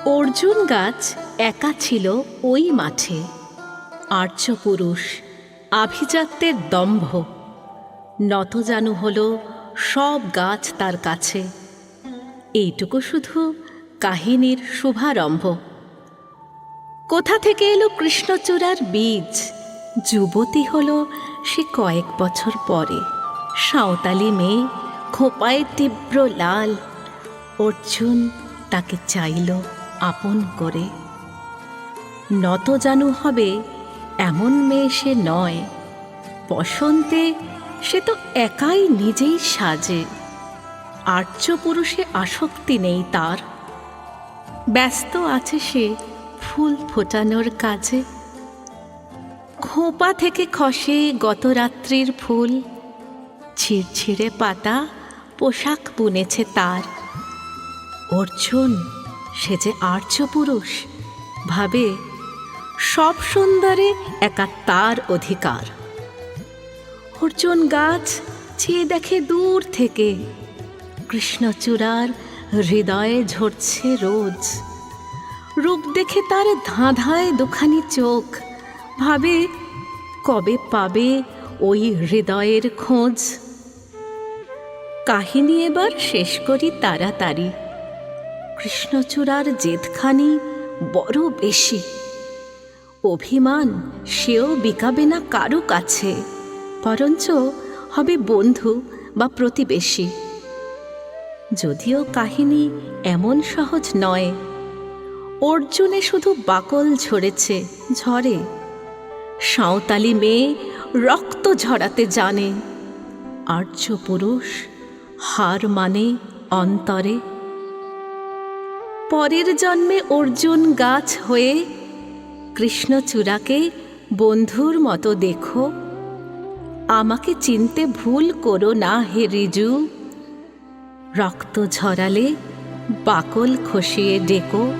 অর্জুন গাছ একা ছিল ওই মাঠে। আর্যপুরুষ আভিজাত্যের দম্ভ, নতজানু হল সব গাছ তার কাছে। এইটুকু শুধু কাহিনীর শুভারম্ভ। কোথা থেকে এলো কৃষ্ণচূড়ার বীজ? যুবতী হল সে কয়েক বছর পরে। সাঁওতালি মেয়ে, খোঁপায় তীব্র লাল। অর্জুন তাকে চাইল আপন করে। নতজানু হবে এমন মেয়ে সে নয়। বসন্তে সে তো একাই নিজেই সাজে। আর্যপুরুষে আসক্তি নেই তার। ব্যস্ত আছে সে ফুল ফোটানোর কাজে। খোঁপা থেকে খসে গত রাত্রির ফুল, ছিঁড়ছিঁড়ে পাতা পোশাক বুনেছে তার। অর্জুন সে যে আর্যপুরুষ, ভাবে সব সুন্দরে একা তার অধিকার। অর্জুন গাছ চেয়ে দেখে দূর থেকে, কৃষ্ণচূড়ার হৃদয়ে ঝরছে রোজ। রূপ দেখে তার ধাঁধায় দুখানি চোখ, ভাবে কবে পাবে ওই হৃদয়ের খোঁজ। কাহিনী এবার শেষ করি তাড়াতাড়ি। কৃষ্ণচূড়ার জেদখানি বড় বেশি। অভিমান সেও বিকাবে না কারো কাছে, বরঞ্চ হবে বন্ধু বা প্রতিবেশী। যদিও কাহিনী এমন সহজ নয়। অর্জুনে শুধু বাকল ঝরেছে, ঝরে। সাঁওতালি মেয়ে রক্ত ঝরাতে জানে। আর্যপুরুষ হার মানে অন্তরে। পরের জন্মে অর্জুন গাছ হয়ে কৃষ্ণচূড়াকে বন্ধুর মতো দেখো। আমাকে চিনতে ভুল করো না হে ঋজু। রক্ত ঝরালে বাকল খসিয়ে ডেকো।